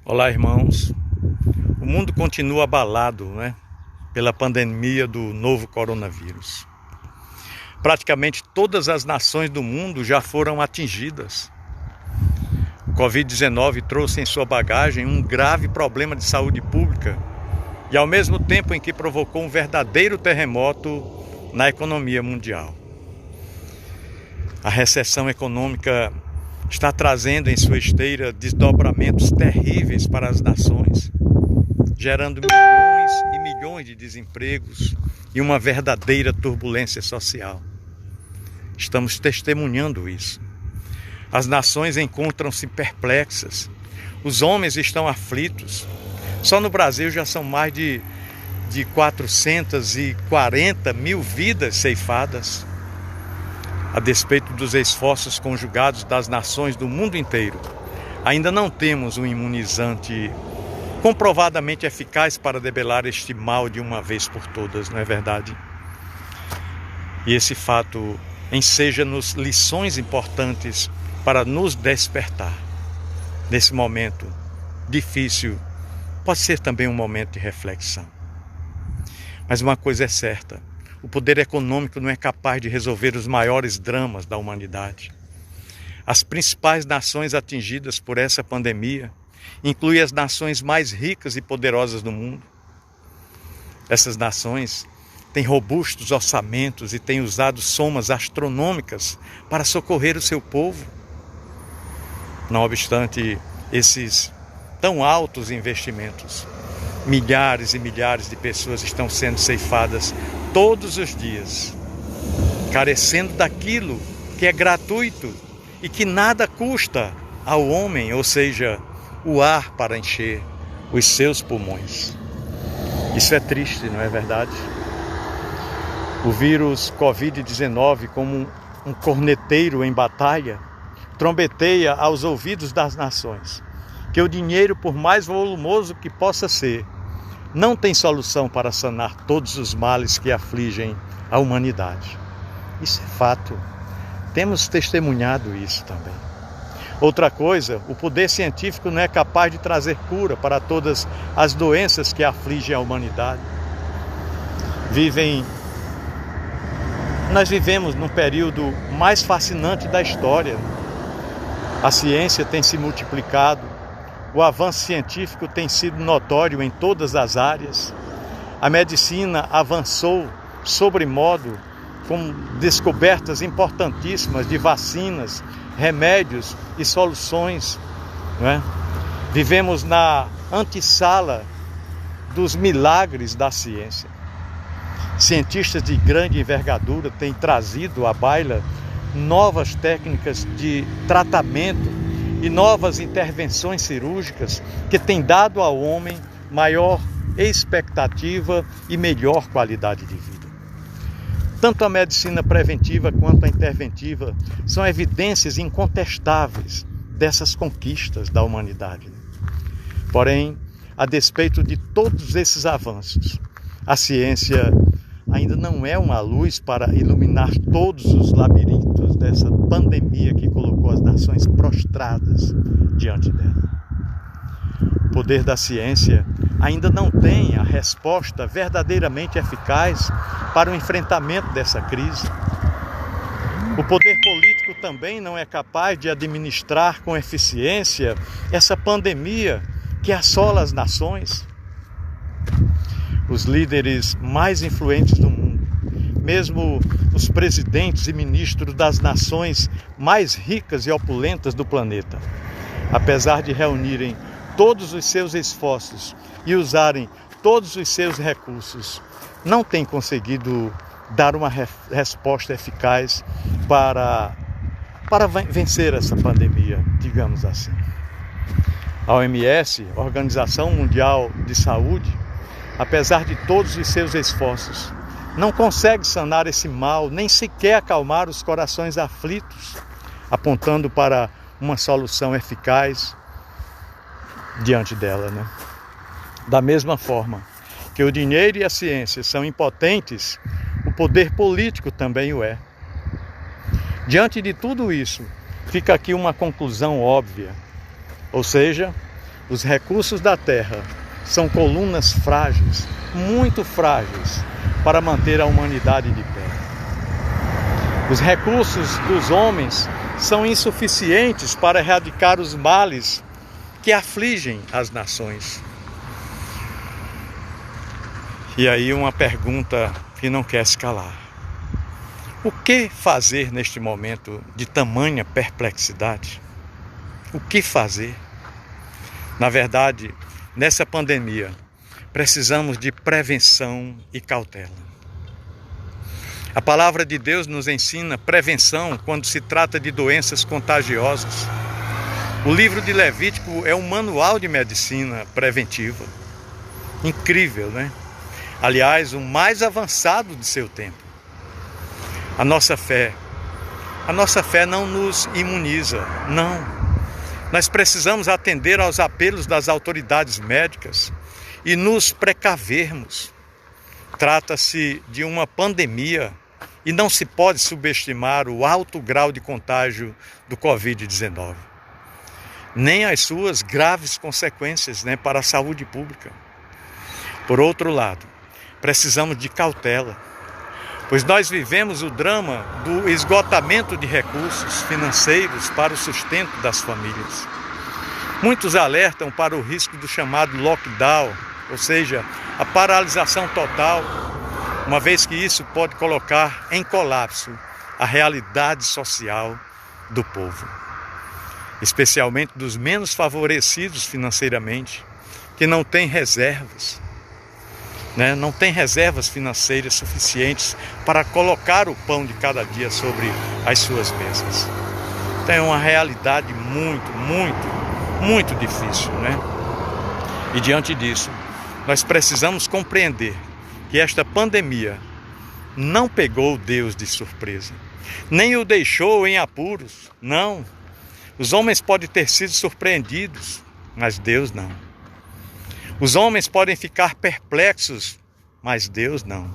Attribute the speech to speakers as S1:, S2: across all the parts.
S1: Olá, irmãos. O mundo continua abalado, pela pandemia do novo coronavírus. Praticamente todas as nações do mundo já foram atingidas. O Covid-19 trouxe em sua bagagem um grave problema de saúde pública e, ao mesmo tempo em que provocou um verdadeiro terremoto na economia mundial. A recessão econômica está trazendo em sua esteira desdobramentos terríveis para as nações, gerando milhões e milhões de desempregos e uma verdadeira turbulência social. Estamos testemunhando isso. As nações encontram-se perplexas, os homens estão aflitos. Só no Brasil já são mais de 440 mil vidas ceifadas. A despeito dos esforços conjugados das nações do mundo inteiro, ainda não temos um imunizante comprovadamente eficaz para debelar este mal de uma vez por todas, não é verdade? E esse fato enseja-nos lições importantes para nos despertar. Nesse momento difícil, pode ser também um momento de reflexão. Mas uma coisa é certa: o poder econômico não é capaz de resolver os maiores dramas da humanidade. As principais nações atingidas por essa pandemia incluem as nações mais ricas e poderosas do mundo. Essas nações têm robustos orçamentos e têm usado somas astronômicas para socorrer o seu povo. Não obstante esses tão altos investimentos, milhares e milhares de pessoas estão sendo ceifadas todos os dias, carecendo daquilo que é gratuito e que nada custa ao homem, ou seja, o ar para encher os seus pulmões. Isso é triste, não é verdade? O vírus Covid-19, como um corneteiro em batalha, trombeteia aos ouvidos das nações que o dinheiro, por mais volumoso que possa ser, não tem solução para sanar todos os males que afligem a humanidade. Isso é fato. Temos testemunhado isso também. Outra coisa, o poder científico não é capaz de trazer cura para todas as doenças que afligem a humanidade. Nós vivemos num período mais fascinante da história. A ciência tem se multiplicado. O avanço científico tem sido notório em todas as áreas. A medicina avançou sobremodo com descobertas importantíssimas de vacinas, remédios e soluções, não é? Vivemos na antessala dos milagres da ciência. Cientistas de grande envergadura têm trazido à baila novas técnicas de tratamento e novas intervenções cirúrgicas que têm dado ao homem maior expectativa e melhor qualidade de vida. Tanto a medicina preventiva quanto a interventiva são evidências incontestáveis dessas conquistas da humanidade. Porém, a despeito de todos esses avanços, a ciência ainda não é uma luz para iluminar todos os labirintos dessa pandemia que colocou as nações prostradas diante dela. O poder da ciência ainda não tem a resposta verdadeiramente eficaz para o enfrentamento dessa crise. O poder político também não é capaz de administrar com eficiência essa pandemia que assola as nações. Os líderes mais influentes do mundo, mesmo os presidentes e ministros das nações mais ricas e opulentas do planeta, apesar de reunirem todos os seus esforços e usarem todos os seus recursos, não têm conseguido dar uma resposta eficaz para vencer essa pandemia, digamos assim. A OMS, Organização Mundial de Saúde, apesar de todos os seus esforços, não consegue sanar esse mal, nem sequer acalmar os corações aflitos, apontando para uma solução eficaz diante dela, Da mesma forma que o dinheiro e a ciência são impotentes, o poder político também o é. Diante de tudo isso, fica aqui uma conclusão óbvia, ou seja, Os recursos da terra são colunas frágeis, muito frágeis, para manter a humanidade de pé. Os recursos dos homens são insuficientes para erradicar os males que afligem as nações. E aí uma pergunta que não quer se calar. O que fazer neste momento de tamanha perplexidade? O que fazer? Na verdade, nessa pandemia, precisamos de prevenção e cautela. A palavra de Deus nos ensina prevenção quando se trata de doenças contagiosas. O livro de Levítico é um manual de medicina preventiva. Incrível, né? Aliás, o mais avançado de seu tempo. A nossa fé não nos imuniza, não. Nós precisamos atender aos apelos das autoridades médicas e nos precavermos. Trata-se de uma pandemia e não se pode subestimar o alto grau de contágio do Covid-19, nem as suas graves consequências, para a saúde pública. Por outro lado, precisamos de cautela, pois nós vivemos o drama do esgotamento de recursos financeiros para o sustento das famílias. Muitos alertam para o risco do chamado lockdown, ou seja, a paralisação total, uma vez que isso pode colocar em colapso a realidade social do povo, especialmente dos menos favorecidos financeiramente, que não têm reservas, não têm reservas financeiras suficientes para colocar o pão de cada dia sobre as suas mesas. Então é uma realidade muito difícil, E diante disso, nós precisamos compreender que esta pandemia não pegou Deus de surpresa, nem o deixou em apuros, não. Os homens podem ter sido surpreendidos, mas Deus não. Os homens podem ficar perplexos, mas Deus não.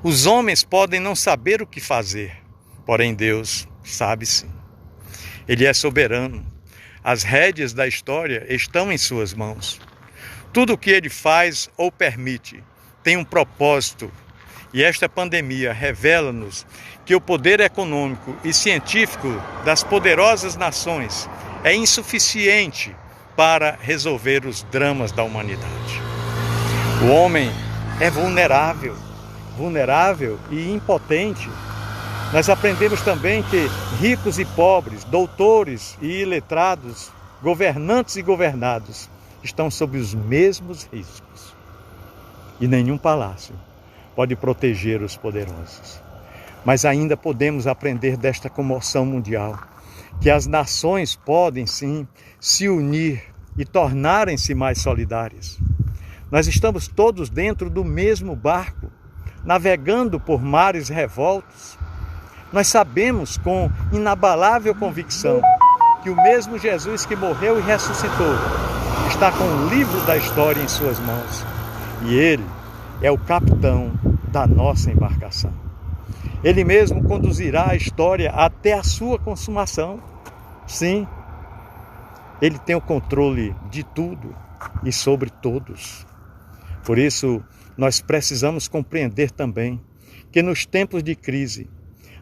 S1: Os homens podem não saber o que fazer, porém Deus sabe sim. Ele é soberano. As rédeas da história estão em suas mãos. Tudo o que ele faz ou permite tem um propósito, e esta pandemia revela-nos que o poder econômico e científico das poderosas nações é insuficiente para resolver os dramas da humanidade. O homem é vulnerável e impotente. Nós aprendemos também que ricos e pobres, doutores e iletrados, governantes e governados estão sob os mesmos riscos. E nenhum palácio pode proteger os poderosos. Mas ainda podemos aprender desta comoção mundial, que as nações podem sim se unir e tornarem-se mais solidárias. Nós estamos todos dentro do mesmo barco, navegando por mares revoltos. Nós sabemos com inabalável convicção que o mesmo Jesus que morreu e ressuscitou está com o livro da história em suas mãos. E Ele é o capitão da nossa embarcação. Ele mesmo conduzirá a história até a sua consumação. Sim, Ele tem o controle de tudo e sobre todos. Por isso, nós precisamos compreender também que nos tempos de crise,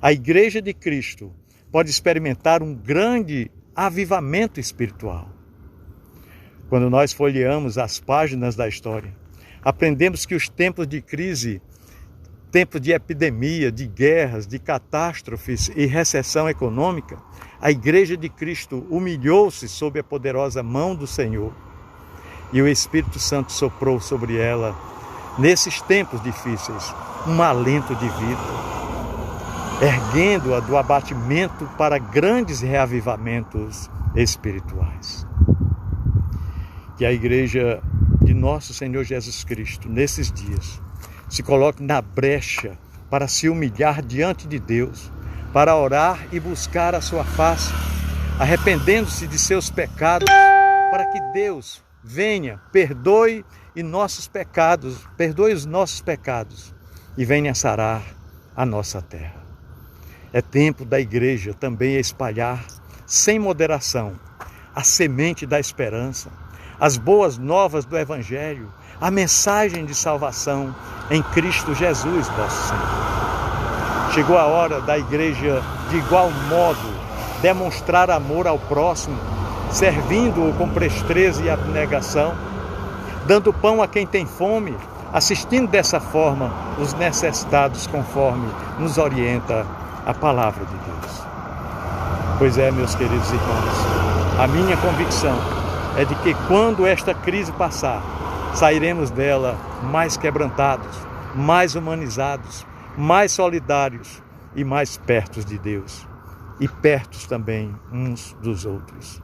S1: a Igreja de Cristo pode experimentar um grande avivamento espiritual. Quando nós folheamos as páginas da história, aprendemos que os tempos de crise, tempos de epidemia, de guerras, de catástrofes e recessão econômica, a Igreja de Cristo humilhou-se sob a poderosa mão do Senhor e o Espírito Santo soprou sobre ela, nesses tempos difíceis, um alento de vida, erguendo-a do abatimento para grandes reavivamentos espirituais. Que a Igreja de nosso Senhor Jesus Cristo, nesses dias, se coloque na brecha para se humilhar diante de Deus, para orar e buscar a sua face, arrependendo-se de seus pecados, para que Deus venha, perdoe os nossos pecados e venha sarar a nossa terra. É tempo da Igreja também espalhar, sem moderação, a semente da esperança, as boas novas do Evangelho, a mensagem de salvação em Cristo Jesus, nosso Senhor. Chegou a hora da igreja, de igual modo, demonstrar amor ao próximo, servindo-o com presteza e abnegação, dando pão a quem tem fome, assistindo dessa forma os necessitados conforme nos orienta a palavra de Deus. Pois é, meus queridos irmãos, a minha convicção é de que quando esta crise passar, sairemos dela mais quebrantados, mais humanizados, mais solidários e mais perto de Deus e perto também uns dos outros.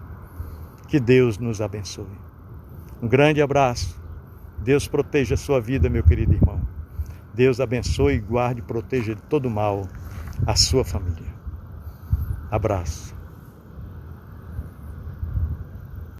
S1: Que Deus nos abençoe. Um grande abraço. Deus proteja a sua vida, meu querido irmão. Deus abençoe, guarde e proteja de todo mal a sua família. Abraço.